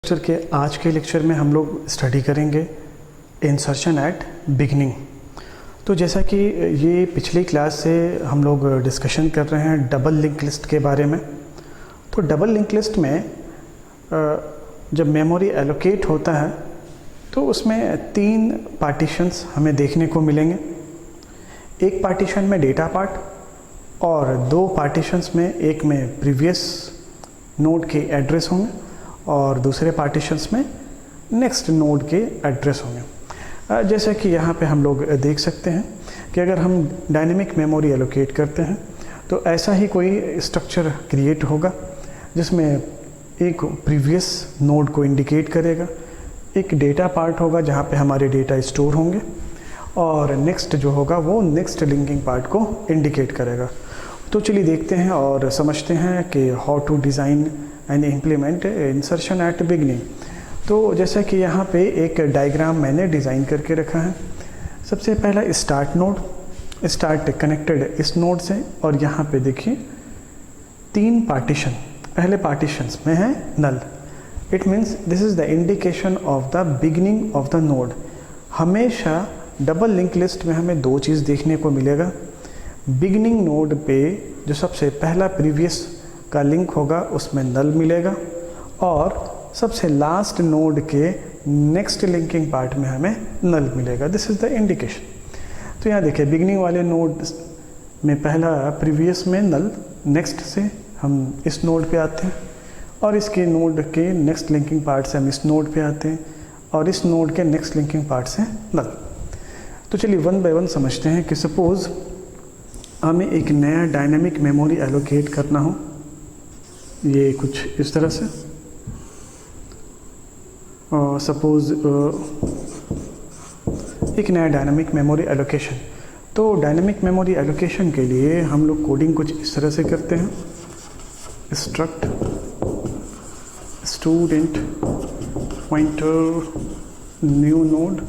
Lecture के आज के लेक्चर में हम लोग स्टडी करेंगे इंसर्शन एट बिगनिंग। तो जैसा कि ये पिछली क्लास से हम लोग डिस्कशन कर रहे हैं डबल लिंक लिस्ट के बारे में। तो डबल लिंक लिस्ट में जब मेमोरी एलोकेट होता है तो उसमें 3 पार्टीशंस हमें देखने को मिलेंगे। एक पार्टीशन में डेटा पार्ट और 2 पार्टीशंस में, एक में प्रीवियस नोड के एड्रेस होंगे और दूसरे पार्टीशंस में नेक्स्ट नोड के एड्रेस होंगे। जैसे कि यहाँ पे हम लोग देख सकते हैं कि अगर हम डायनेमिक मेमोरी एलोकेट करते हैं तो ऐसा ही कोई स्ट्रक्चर क्रिएट होगा जिसमें एक प्रीवियस नोड को इंडिकेट करेगा, एक डेटा पार्ट होगा जहाँ पे हमारे डेटा स्टोर होंगे और नेक्स्ट जो होगा वो नेक्स्ट लिंकिंग पार्ट को इंडिकेट करेगा। तो चलिए देखते हैं और समझते हैं कि how to design and implement insertion at beginning. तो जैसा कि यहाँ पे एक डायग्राम मैंने डिज़ाइन करके रखा है। सबसे पहला स्टार्ट नोड, स्टार्ट कनेक्टेड इस नोड से और यहाँ पे देखिए 3 पार्टीशन। पहले पार्टीशंस में है null, it means this is the indication of the beginning of the node. हमेशा डबल लिंक लिस्ट में हमें 2 चीज़ देखने को मिलेगा। बिगनिंग नोड पे जो सबसे पहला प्रीवियस का लिंक होगा उसमें नल मिलेगा और सबसे लास्ट नोड के नेक्स्ट लिंकिंग पार्ट में हमें नल मिलेगा। This is the indication. तो यहाँ देखिए बिगनिंग वाले नोड में पहला प्रीवियस में नल, नेक्स्ट से हम इस नोड पे आते हैं और इसके नोड के नेक्स्ट लिंकिंग पार्ट से हम इस नोड पे आते हैं और इस नोड के नेक्स्ट लिंकिंग पार्ट से नल। तो चलिए 1 बाय 1 समझते हैं कि सपोज़ हमें एक नया डायनेमिक मेमोरी एलोकेट करना हो, ये कुछ इस तरह से। और सपोज़ एक नया डायनेमिक मेमोरी एलोकेशन। तो डायनेमिक मेमोरी एलोकेशन के लिए हम लोग कोडिंग कुछ इस तरह से करते हैं। Struct student pointer new node,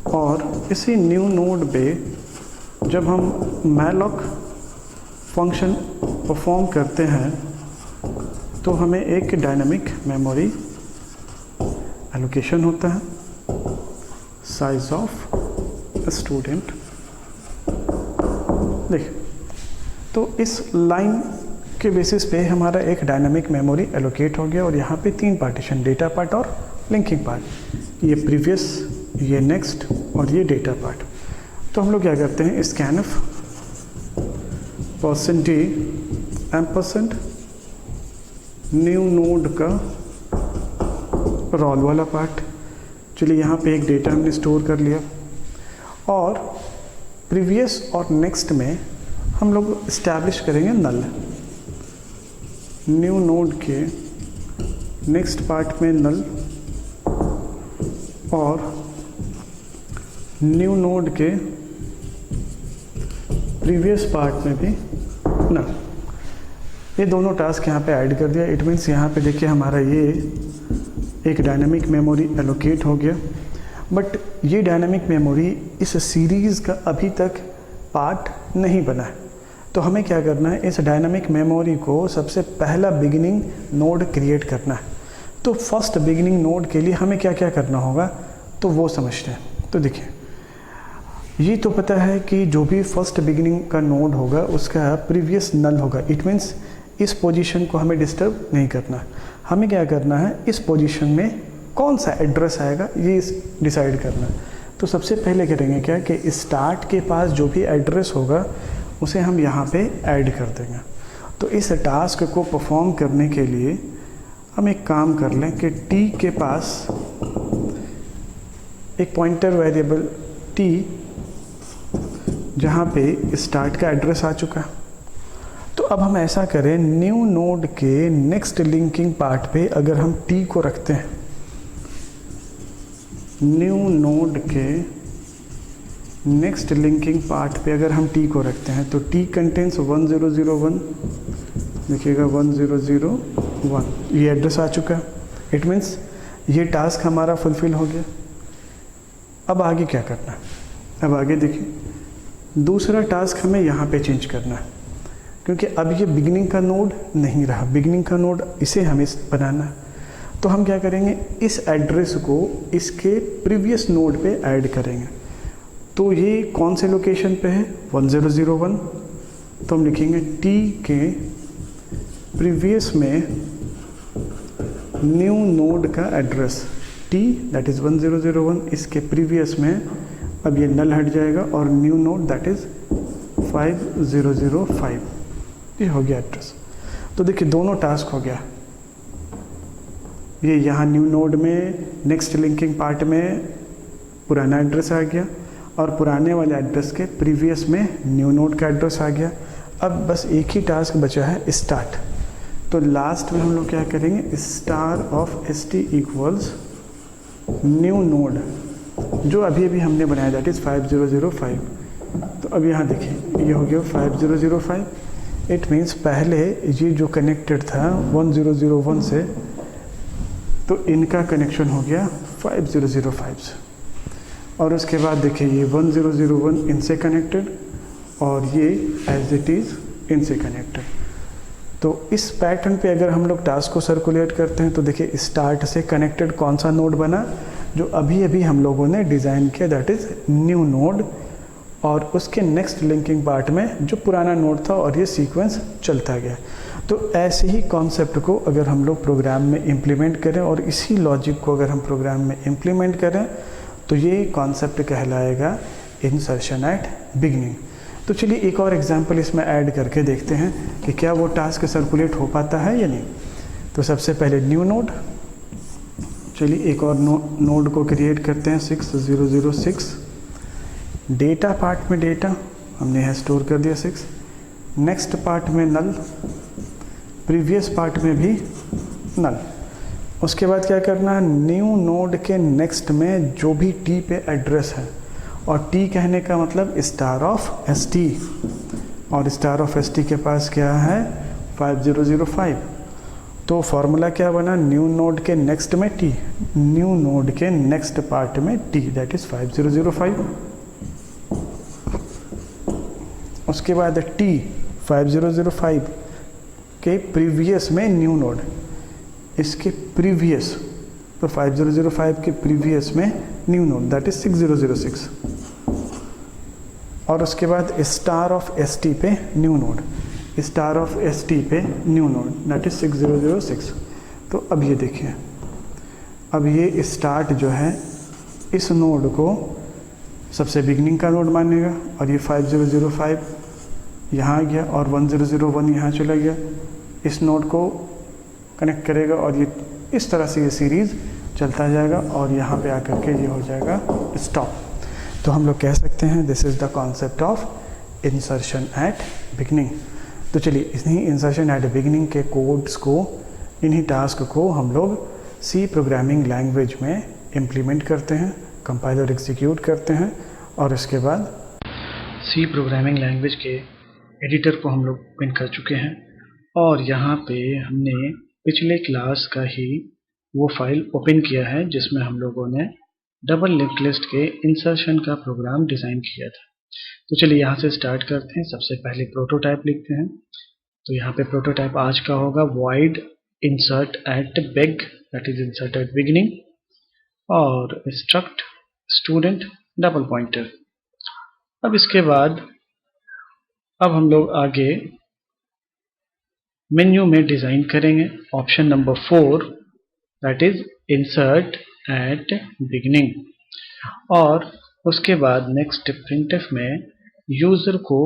और इसी न्यू नोड पे जब हम मैलॉक फंक्शन परफॉर्म करते हैं तो हमें एक डायनामिक मेमोरी एलोकेशन होता है, साइज ऑफ स्टूडेंट। देखिए, तो इस लाइन के बेसिस पे हमारा एक डायनामिक मेमोरी एलोकेट हो गया और यहाँ पे 3 पार्टीशन, डेटा पार्ट और लिंकिंग पार्ट। ये प्रीवियस, ये नेक्स्ट और ये डेटा पार्ट। तो हम लोग क्या करते हैं, स्कैनफ %d न्यू नोड का रोल वाला पार्ट। चलिए यहाँ पे एक डेटा हमने स्टोर कर लिया और प्रीवियस और नेक्स्ट में हम लोग इस्टेब्लिश करेंगे नल। न्यू नोड के नेक्स्ट पार्ट में नल और न्यू नोड के प्रीवियस पार्ट में भी नल। ये दोनों टास्क यहाँ पे ऐड कर दिया। इट मीन्स यहाँ पे देखिए हमारा ये एक डायनामिक मेमोरी एलोकेट हो गया, बट ये डायनामिक मेमोरी इस सीरीज़ का अभी तक पार्ट नहीं बना है। तो हमें क्या करना है, इस डायनामिक मेमोरी को सबसे पहला बिगिनिंग नोड क्रिएट करना है। तो फर्स्ट बिगिनिंग नोड के लिए हमें क्या क्या करना होगा तो वो समझते हैं। तो देखिए, ये तो पता है कि जो भी फर्स्ट बिगिनिंग का नोड होगा उसका प्रीवियस नल होगा। इट मीन्स इस पोजीशन को हमें डिस्टर्ब नहीं करना। हमें क्या करना है, इस पोजीशन में कौन सा एड्रेस आएगा ये डिसाइड करना है। तो सबसे पहले करेंगे क्या कि स्टार्ट के पास जो भी एड्रेस होगा उसे हम यहाँ पे ऐड कर देंगे। तो इस टास्क को परफॉर्म करने के लिए हम एक काम कर लें कि टी के पास एक पॉइंटर वेरिएबल टी जहाँ पे स्टार्ट का एड्रेस आ चुका है। तो अब हम ऐसा करें, न्यू नोड के नेक्स्ट लिंकिंग पार्ट पे अगर हम टी को रखते हैं, न्यू नोड के नेक्स्ट लिंकिंग पार्ट पे अगर हम टी को रखते हैं तो टी कंटेंस 1001, देखिएगा 1001, ये एड्रेस आ चुका है। इट मीन्स ये टास्क हमारा फुलफिल हो गया। अब आगे क्या करना है, अब आगे देखिए दूसरा टास्क हमें यहाँ पे चेंज करना है। क्योंकि अब ये बिगनिंग का नोड नहीं रहा, बिगनिंग का नोड इसे हमें बनाना है। तो हम क्या करेंगे, इस एड्रेस को इसके प्रीवियस नोड पे ऐड करेंगे। तो ये कौन से लोकेशन पे है, 1001। तो हम लिखेंगे टी के प्रीवियस में न्यू नोड का एड्रेस, टी दैट इज़ 1001, इसके प्रीवियस में अब ये नल हट जाएगा और न्यू नोड दैट इज़ 5005, ये हो गया एड्रेस। तो देखिए दोनों टास्क हो गया, ये यहाँ न्यू नोड में नेक्स्ट लिंकिंग पार्ट में पुराना एड्रेस आ गया और पुराने वाले एड्रेस के प्रीवियस में न्यू नोड का एड्रेस आ गया। अब बस एक ही टास्क बचा है, स्टार्ट। तो लास्ट में हम लोग क्या करेंगे, star of S T equals new node जो अभी अभी हमने बनाया दैट इज़ 5005। तो अब यहाँ देखिए ये हो गया 5005। इट मीन्स पहले ये जो कनेक्टेड था 1001 से, तो इनका कनेक्शन हो गया 5005 से, और उसके बाद देखिए ये 1001 इनसे कनेक्टेड और ये एज इट इज़ इनसे कनेक्टेड। तो इस पैटर्न पे अगर हम लोग टास्क को सर्कुलेट करते हैं तो देखिए स्टार्ट से कनेक्टेड कौन सा नोड बना, जो अभी अभी हम लोगों ने डिज़ाइन किया दैट इज़ न्यू नोड, और उसके नेक्स्ट लिंकिंग पार्ट में जो पुराना नोड था, और ये सीक्वेंस चलता गया। तो ऐसे ही कॉन्सेप्ट को अगर हम लोग प्रोग्राम में इम्प्लीमेंट करें और इसी लॉजिक को अगर हम प्रोग्राम में इम्प्लीमेंट करें तो ये कॉन्सेप्ट कहलाएगा इंसर्शन एट बिगिनिंग। तो चलिए एक और एग्जांपल इसमें ऐड करके देखते हैं कि क्या वो टास्क सर्कुलेट हो पाता है या नहीं। तो सबसे पहले न्यू नोड, चलिए एक और नोड को क्रिएट करते हैं 6006। डेटा पार्ट में डेटा हमने यहाँ स्टोर कर दिया 6, नेक्स्ट पार्ट में नल, प्रीवियस पार्ट में भी नल। उसके बाद क्या करना है, न्यू नोड के नेक्स्ट में जो भी टी पे एड्रेस है, और टी कहने का मतलब स्टार ऑफ एस टी, और स्टार ऑफ एस टी के पास क्या है 5005। तो फॉर्मूला क्या बना, न्यू नोड के नेक्स्ट में टी, न्यू नोड के नेक्स्ट पार्ट में टी दैट इज़ 5005। उसके बाद टी 5005 के प्रीवियस में न्यू नोड, इसके प्रीवियस, तो 5005 के प्रीवियस में न्यू नोड दैट इज 6006, और उसके बाद स्टार ऑफ एस टी पे new node, star of S T पे न्यू नोड दैट इज 6006। तो अब ये देखिए, अब ये स्टार्ट जो है इस नोड को सबसे बिगनिंग का नोड मानेगा, और ये 5005 यहाँ आ गया और 1001 यहाँ चला गया, इस नोड को कनेक्ट करेगा, और ये इस तरह से ये सीरीज़ चलता जाएगा और यहाँ पे आकर के ये हो जाएगा स्टॉप। तो हम लोग कह सकते हैं this is the concept of insertion at beginning. तो चलिए इन्हीं इंसर्शन एट बिगनिंग के कोड्स को, इन्हीं टास्क को हम लोग सी प्रोग्रामिंग लैंग्वेज में इम्प्लीमेंट करते हैं, कंपाइल और एग्जीक्यूट करते हैं, और इसके बाद सी प्रोग्रामिंग लैंग्वेज के एडिटर को हम लोग ओपन कर चुके हैं, और यहाँ पे हमने पिछले क्लास का ही वो फाइल ओपन किया है जिसमें हम लोगों ने डबल लिंक लिस्ट के इंसर्शन का प्रोग्राम डिज़ाइन किया था। तो चलिए यहाँ से स्टार्ट करते हैं। सबसे पहले प्रोटोटाइप लिखते हैं। तो यहाँ पे प्रोटोटाइप आज का होगा void insert at beg, that is insert at beginning, और struct student डबल पॉइंटर। अब इसके बाद अब हम लोग आगे मेन्यू में डिज़ाइन करेंगे option number 4 that is insert at beginning, और उसके बाद नेक्स्ट प्रिंटफ में यूज़र को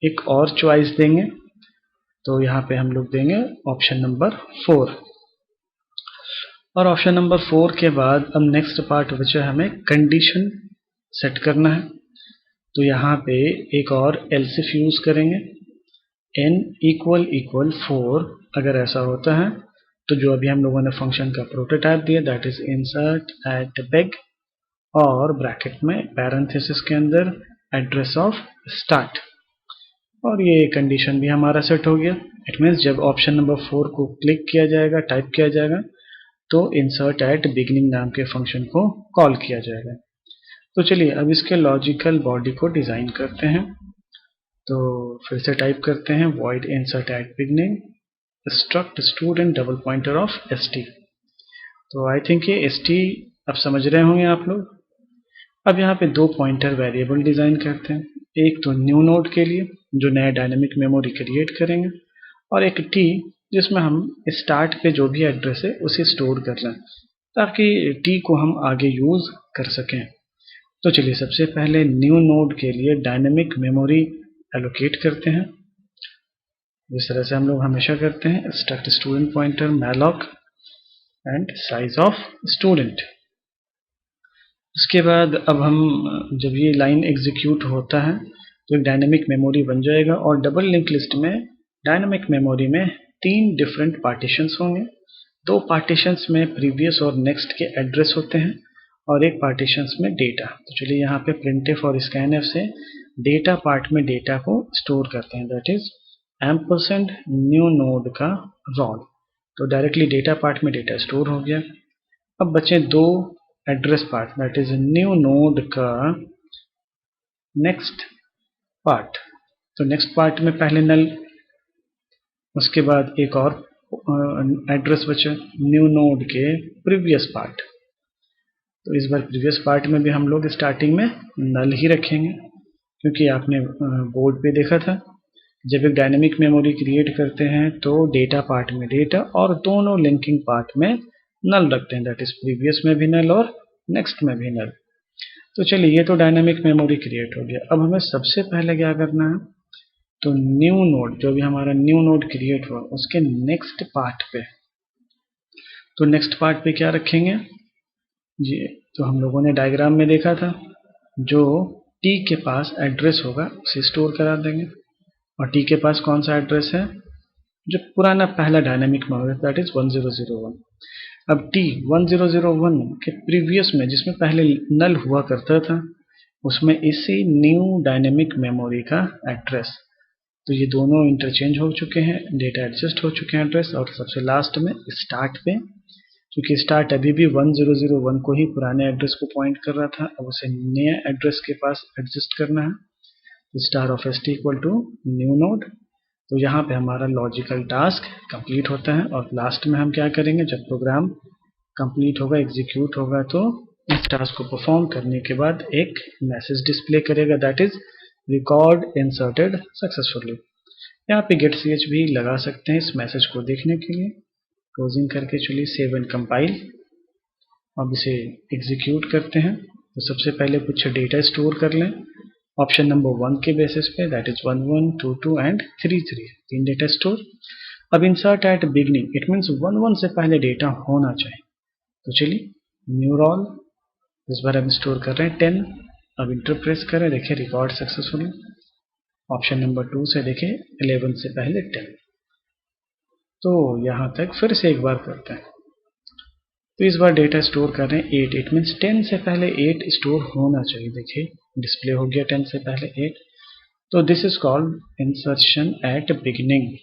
एक और चॉइस देंगे। तो यहाँ पे हम लोग देंगे ऑप्शन नंबर 4, और ऑप्शन नंबर 4 के बाद अब नेक्स्ट पार्ट बचा है हमें कंडीशन सेट करना है। तो यहाँ पे एक और एल्सिफ यूज़ करेंगे, n = 4। अगर ऐसा होता है तो जो अभी हम लोगों ने फंक्शन का प्रोटोटाइप दिया that is insert at beg, और ब्रैकेट में पैरेंथेसिस के अंदर एड्रेस ऑफ स्टार्ट, और ये कंडीशन भी हमारा सेट हो गया। इट मीन्स जब ऑप्शन नंबर 4 को क्लिक किया जाएगा, टाइप किया जाएगा, तो इंसर्ट एट बिगिनिंग नाम के फंक्शन को कॉल किया जाएगा। तो चलिए अब इसके लॉजिकल बॉडी को डिज़ाइन करते हैं। तो फिर से टाइप करते हैं void insert at beginning struct student double pointer of st। तो आई थिंक ये ST अब समझ रहे होंगे आप लोग। अब यहाँ पे दो पॉइंटर वेरिएबल डिजाइन करते हैं, एक तो न्यू नोड के लिए जो नया डायनेमिक मेमोरी क्रिएट करेंगे, और एक T जिसमें हम स्टार्ट पे जो भी एड्रेस है उसे स्टोर कर रहे हैं ताकि T को हम आगे यूज कर सकें। तो चलिए सबसे पहले न्यू नोड के लिए डायनेमिक मेमोरी एलोकेट करते हैं, जिस तरह से हम लोग हमेशा करते हैं, struct student pointer malloc and size of student. उसके बाद अब हम जब ये लाइन एग्जीक्यूट होता है तो एक डायनेमिक मेमोरी बन जाएगा, और डबल लिंक लिस्ट में डायनेमिक मेमोरी में 3 डिफरेंट पार्टीशंस होंगे। 2 पार्टीशंस में प्रीवियस और नेक्स्ट के एड्रेस होते हैं और एक पार्टीशंस में डेटा। तो चलिए यहाँ पे प्रिंटफ और स्कैनफ से डेटा पार्ट में डेटा को स्टोर करते हैं, that is ampersand new node का रोल। तो डायरेक्टली डेटा पार्ट में डेटा स्टोर हो गया। अब बचे 2 address part, that is new node का नेक्स्ट पार्ट। तो नेक्स्ट पार्ट में पहले नल, उसके बाद एक और एड्रेस बचा न्यू नोड के प्रीवियस पार्ट। तो इस बार प्रीवियस पार्ट में भी हम लोग स्टार्टिंग में नल ही रखेंगे, क्योंकि आपने बोर्ड पे देखा था जब एक डायनेमिक मेमोरी क्रिएट करते हैं तो डेटा पार्ट में डेटा और दोनों लिंकिंग पार्ट में नल रखते हैं, दैट इज प्रीवियस में भी नल और नेक्स्ट में भी नल। तो चलिए ये तो डायनेमिक मेमोरी क्रिएट हो गया। अब हमें सबसे पहले क्या करना है, तो न्यू नोड जो भी हमारा न्यू नोड क्रिएट हुआ उसके नेक्स्ट पार्ट पे, तो नेक्स्ट पार्ट पे क्या रखेंगे जी, तो हम लोगों ने डायग्राम में देखा था जो T के पास एड्रेस होगा उसे स्टोर करा देंगे, और T के पास कौन सा एड्रेस है, जो पुराना पहला डायनेमिक मेमोरी दैट इज 1001। अब T 1001 के प्रीवियस में जिसमें पहले नल हुआ करता था उसमें इसी न्यू डायनेमिक मेमोरी का एड्रेस, तो ये दोनों इंटरचेंज हो चुके हैं, डेटा एडजस्ट हो चुके हैं एड्रेस। और सबसे लास्ट में स्टार्ट पे, क्योंकि स्टार्ट अभी भी 1001 को ही पुराने एड्रेस को पॉइंट कर रहा था, अब उसे नए एड्रेस के पास एडजस्ट करना है, तो star of ST equal to new node. तो यहाँ पे हमारा लॉजिकल टास्क कंप्लीट होता है, और लास्ट में हम क्या करेंगे, जब प्रोग्राम कंप्लीट होगा एग्जीक्यूट होगा तो इस टास्क को परफॉर्म करने के बाद एक मैसेज डिस्प्ले करेगा, that is record inserted successfully. यहाँ पे गेट ch भी लगा सकते हैं इस मैसेज को देखने के लिए। क्लोजिंग करके चलिए सेव एंड कंपाइल, अब इसे एग्जीक्यूट करते हैं। तो सबसे पहले कुछ डेटा स्टोर कर लें ऑप्शन नंबर 1 के बेसिस पे, that is 11, 22 and 33, 3 data store. अब insert at beginning, it means 11 से पहले डेटा होना चाहिए। तो चलिए न्यू रोल, इस बार हम स्टोर कर रहे हैं 10। अब इंटर प्रेस करें, देखिए रिकॉर्ड सक्सेसफुली। ऑप्शन नंबर 2 से देखें 11 से पहले 10। तो यहाँ तक फिर से एक बार करते हैं। तो इस बार डेटा स्टोर कर रहे हैं 8, इट मीन्स 10 से पहले 8 स्टोर होना चाहिए। देखिए डिस्प्ले हो गया 10 से पहले 8। तो this is called insertion at beginning.